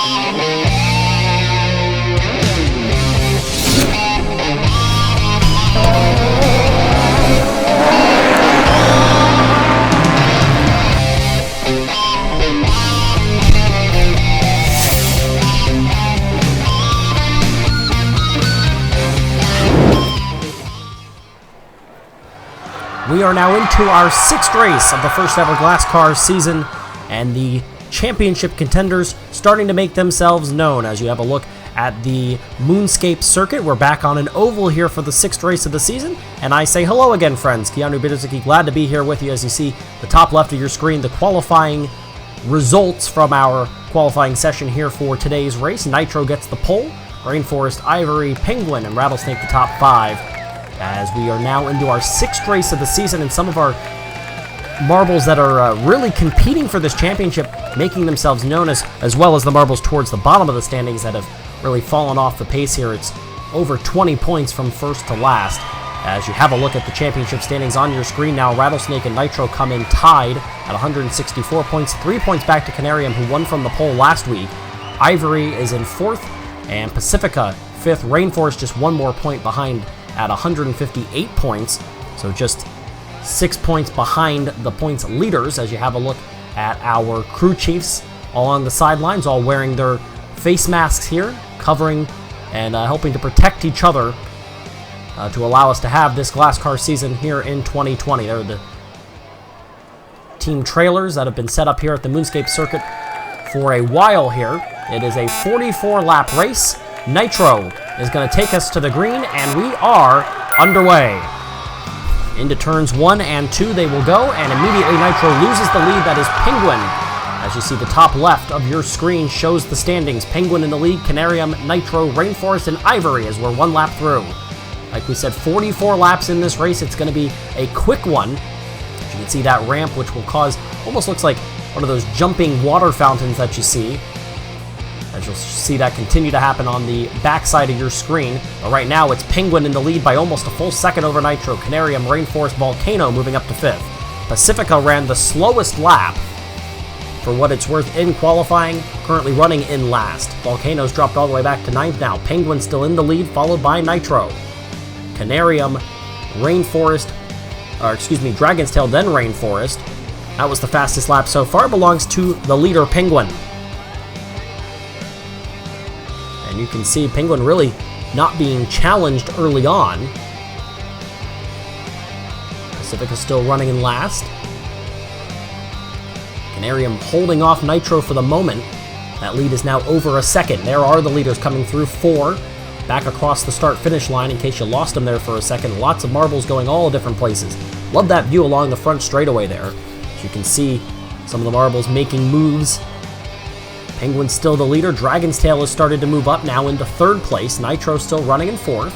We are now into our 6th race of the first ever GlassCar season, and the championship contenders starting to make themselves known as you have a look at the Moonscape circuit. We're back on an oval here for the 6th race of the season, and I say hello again, friends. Keanu, Biedrzycki, glad to be here with you. As you see the top left of your screen, the qualifying results from our qualifying session here for today's race. Nitro gets the pole, Rainforest, Ivory, Penguin, and Rattlesnake the top 5. As we are now into our 6th race of the season, and some of our marbles that are really competing for this championship, making themselves known, as well as the marbles towards the bottom of the standings that have really fallen off the pace here. It's over 20 points from first to last. As you have a look at the championship standings on your screen now, Rattlesnake and Nitro come in tied at 164 points, 3 points back to Canarium, who won from the pole last week. Ivory is in 4th, and Pacifica 5th. Rainforest just 1 more point behind at 158 points, so just 6 points behind the points leaders. As you have a look at our crew chiefs all on the sidelines, all wearing their face masks here, covering and helping to protect each other to allow us to have this GlassCar season here in 2020. They're the team trailers that have been set up here at the Moonscape circuit for a while here. It is a 44-lap race. Nitro is going to take us to the green, and we are underway. Into turns 1 and 2 they will go, and immediately Nitro loses the lead. That is Penguin. As you see, the top left of your screen shows the standings. Penguin in the lead, Canarium, Nitro, Rainforest, and Ivory as we're 1 lap through. Like we said, 44 laps in this race. It's going to be a quick one. As you can see that ramp, which will cause, almost looks like one of those jumping water fountains that you see. As you'll see that continue to happen on the backside of your screen. But right now, it's Penguin in the lead by almost a full second over Nitro. Canarium, Rainforest, Volcano moving up to 5th. Pacifica ran the slowest lap, for what it's worth, in qualifying, currently running in last. Volcano's dropped all the way back to 9th now. Penguin still in the lead, followed by Nitro. Canarium, Rainforest, Dragon's Tail, then Rainforest. That was the fastest lap so far, belongs to the leader, Penguin. And you can see Penguin really not being challenged early on. Pacifica still running in last. Canarium holding off Nitro for the moment. That lead is now over a second. There are the leaders coming through. 4 back across the start-finish line in case you lost them there for a second. Lots of marbles going all different places. Love that view along the front straightaway there. As you can see some of the marbles making moves. Penguin's still the leader. Dragon's Tail has started to move up now into 3rd place. Nitro still running in 4th.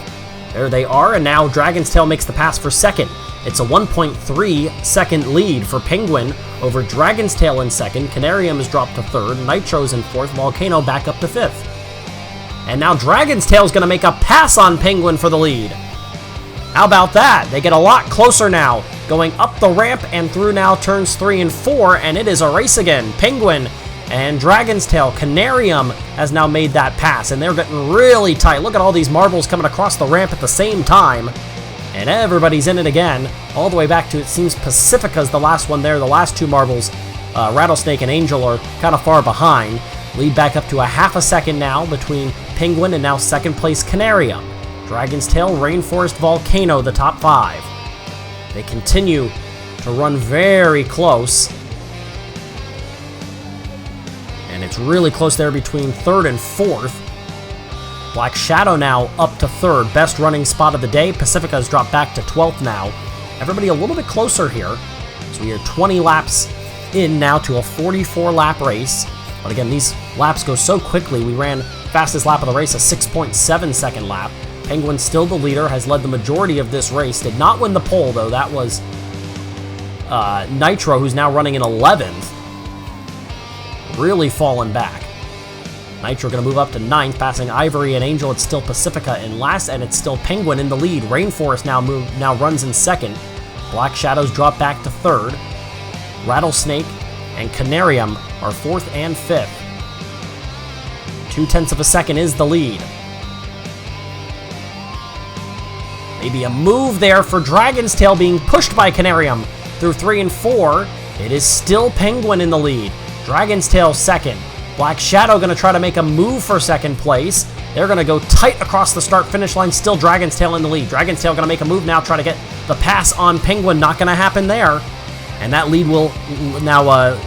There they are, and now Dragon's Tail makes the pass for 2nd. It's a 1.3 second lead for Penguin over Dragon's Tail in 2nd. Canarium has dropped to 3rd. Nitro's in 4th. Volcano back up to 5th. And now Dragon's Tail is going to make a pass on Penguin for the lead. How about that? They get a lot closer now, going up the ramp and through now turns 3 and 4, and it is a race again. Penguin and Dragon's Tail. Canarium has now made that pass, and they're getting really tight. Look at all these marbles coming across the ramp at the same time, and everybody's in it again, all the way back to, it seems, Pacifica's the last one there. The last 2 marbles, Rattlesnake and Angel, are kind of far behind. Lead back up to a half a second now between Penguin and now 2nd place Canarium. Dragon's Tail, Rainforest, Volcano, the top 5. They continue to run very close. And it's really close there between 3rd and 4th. Black Shadow now up to 3rd. Best running spot of the day. Pacifica's dropped back to 12th now. Everybody a little bit closer here. So we are 20 laps in now to a 44-lap race. But again, these laps go so quickly. We ran fastest lap of the race, a 6.7 second lap. Penguin still the leader, has led the majority of this race. Did not win the pole, though. That was Nitro, who's now running in 11th. Really fallen back. Nitro going to move up to 9th, passing Ivory and Angel. It's still Pacifica in last, and it's still Penguin in the lead. Rainforest now runs in 2nd. Black Shadows drop back to 3rd. Rattlesnake and Canarium are 4th and 5th. 2/10 of a second is the lead. Maybe a move there for Dragon's Tail being pushed by Canarium through 3 and 4. It is still Penguin in the lead. Dragon's Tail second. Black Shadow going to try to make a move for second place. They're going to go tight across the start-finish line. Still Dragon's Tail in the lead. Dragon's Tail going to make a move now, try to get the pass on Penguin. Not going to happen there. And that lead will now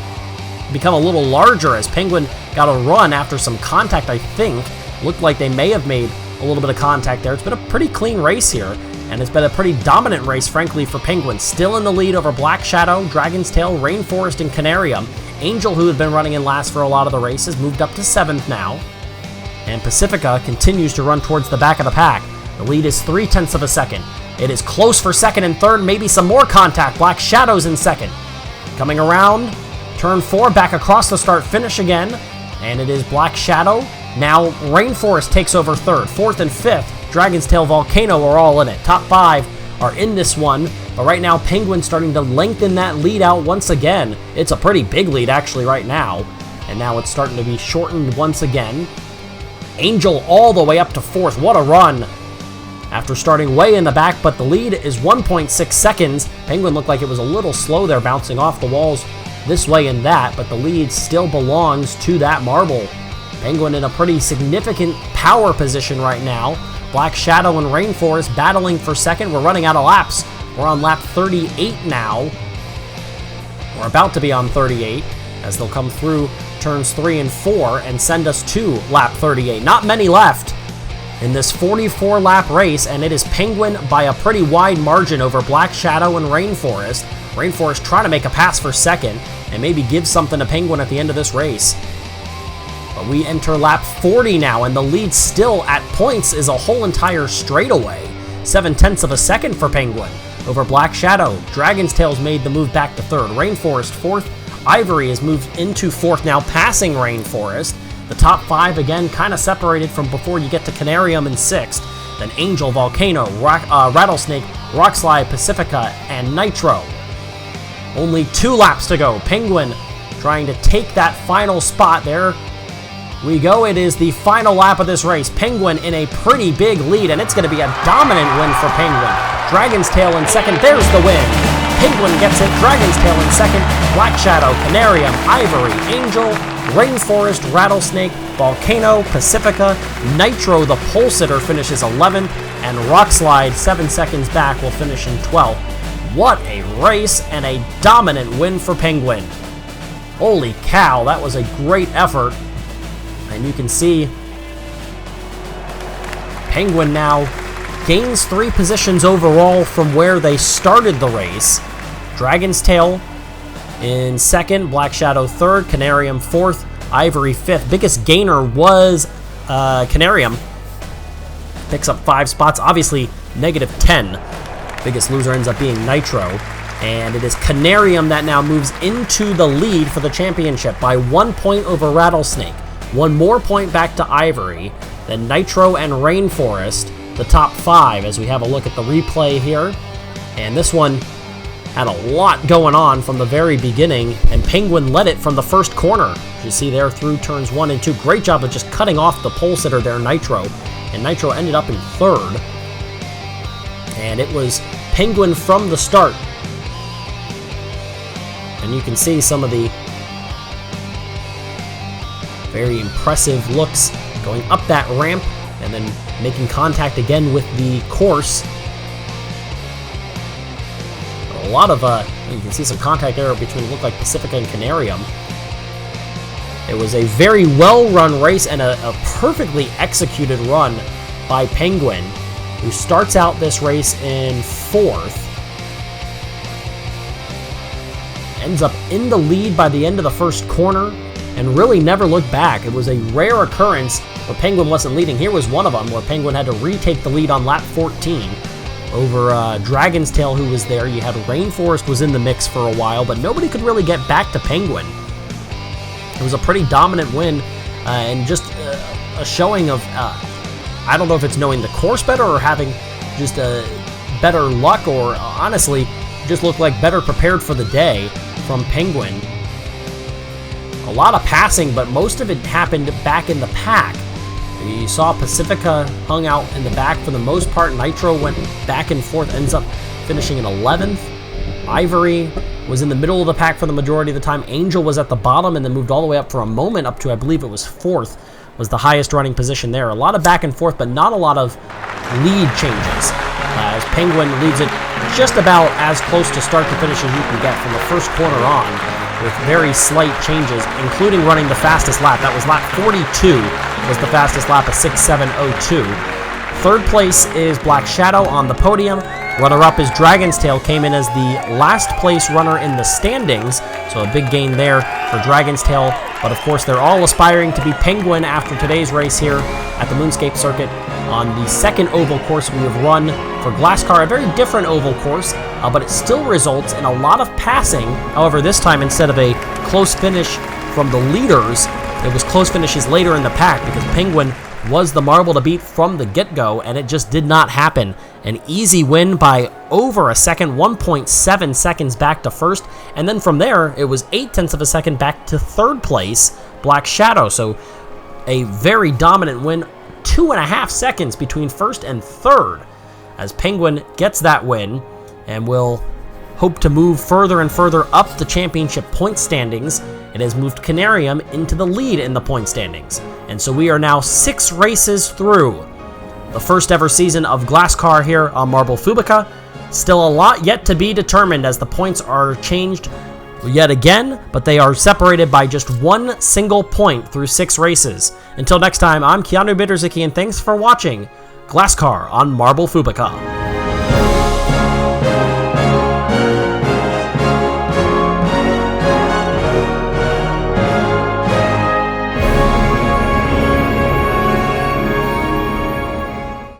become a little larger as Penguin got a run after some contact, I think. Looked like they may have made a little bit of contact there. It's been a pretty clean race here, and it's been a pretty dominant race, frankly, for Penguin. Still in the lead over Black Shadow, Dragon's Tail, Rainforest, and Canarium. Angel, who had been running in last for a lot of the races, moved up to 7th now. And Pacifica continues to run towards the back of the pack. The lead is 3/10 of a second. It is close for second and third, maybe some more contact. Black Shadow's in second. Coming around, turn 4, back across the start-finish again, and it is Black Shadow. Now Rainforest takes over third. 4th and 5th, Dragon's Tail, Volcano are all in it. Top 5 are in this one, but right now Penguin starting to lengthen that lead out once again. It's a pretty big lead actually right now, and now it's starting to be shortened once again. Angel all the way up to 4th. What a run after starting way in the back, but the lead is 1.6 seconds. Penguin looked like it was a little slow there, bouncing off the walls this way and that, but the lead still belongs to that marble. Penguin in a pretty significant power position right now. Black Shadow and Rainforest battling for second. We're running out of laps. We're on lap 38 now. We're about to be on 38 as they'll come through turns 3 and 4 and send us to lap 38. Not many left in this 44-lap race, and it is Penguin by a pretty wide margin over Black Shadow and Rainforest. Rainforest trying to make a pass for second and maybe give something to Penguin at the end of this race. But we enter lap 40 now, and the lead still at points is a whole entire straightaway. 7/10 of a second for Penguin over Black Shadow. Dragon's Tail's made the move back to third. Rainforest 4th. Ivory has moved into 4th now, passing Rainforest. The top 5 again kind of separated from before you get to Canarium in 6th. Then Angel, Volcano, Rattlesnake, Rockslide, Pacifica, and Nitro. Only 2 laps to go. Penguin trying to take that final spot there. We go. It is the final lap of this race. Penguin in a pretty big lead, and it's going to be a dominant win for Penguin. Dragon's Tail in second. There's the win. Penguin gets it. Dragon's Tail in second. Black Shadow, Canarium, Ivory, Angel, Rainforest, Rattlesnake, Volcano, Pacifica, Nitro, the pole sitter, finishes 11th, and Rockslide, 7 seconds back, will finish in 12th. What a race and a dominant win for Penguin. Holy cow, that was a great effort. And you can see Penguin now gains 3 positions overall from where they started the race. Dragon's Tail in second, Black Shadow third, Canarium 4th, Ivory 5th. Biggest gainer was Canarium. Picks up 5 spots, obviously -10. Biggest loser ends up being Nitro. And it is Canarium that now moves into the lead for the championship by 1 point over Rattlesnake. 1 more point back to Ivory, then Nitro and Rainforest, the top 5, as we have a look at the replay here. And this one had a lot going on from the very beginning, and Penguin led it from the first corner. As you see there through turns 1 and 2. Great job of just cutting off the pole sitter there, Nitro. And Nitro ended up in third. And it was Penguin from the start. And you can see some of the very impressive looks going up that ramp and then making contact again with the course. A lot of, you can see some contact there between, look like Pacifica and Canarium. It was a very well-run race and a perfectly executed run by Penguin, who starts out this race in 4th. Ends up in the lead by the end of the first corner, and really never looked back. It was a rare occurrence where Penguin wasn't leading. Here was one of them, where Penguin had to retake the lead on lap 14 over Dragon's Tail, who was there. You had Rainforest was in the mix for a while, but nobody could really get back to Penguin. It was a pretty dominant win, and just a showing of, I don't know if it's knowing the course better or having just better luck, or honestly, just looked like better prepared for the day from Penguin. A lot of passing, but most of it happened back in the pack. You saw Pacifica hung out in the back for the most part. Nitro went back and forth, ends up finishing in 11th. Ivory was in the middle of the pack for the majority of the time. Angel was at the bottom and then moved all the way up for a moment up to, I believe it was 4th, was the highest running position there. A lot of back and forth, but not a lot of lead changes. As Penguin leads it just about as close to start to finish as you can get from the first corner on, with very slight changes, including running the fastest lap. That was lap 42, was the fastest lap, a 6:7:02. Third place is Black Shadow on the podium. Runner-up is Dragon's Tail, came in as the last place runner in the standings, so a big gain there for Dragon's Tail. But of course, they're all aspiring to be Penguin after today's race here at the Moonscape circuit on the second oval course we have run for GlassCar. A very different oval course, but it still results in a lot of passing. However, this time, instead of a close finish from the leaders, it was close finishes later in the pack because Penguin was the marble to beat from the get-go, and it just did not happen. An easy win by over a second, 1.7 seconds back to first, and then from there, it was 0.8 of a second back to third place, Black Shadow. So a very dominant win, 2.5 seconds between first and third, as Penguin gets that win, and will hope to move further and further up the championship point standings. It has moved Canarium into the lead in the point standings. And so we are now 6 races through the first ever season of GlassCar here on Marble Fubeca. Still a lot yet to be determined as the points are changed yet again, but they are separated by just 1 single point through 6 races. Until next time, I'm Keanu Biedrzycki, and thanks for watching GlassCar on Marble Fubeca.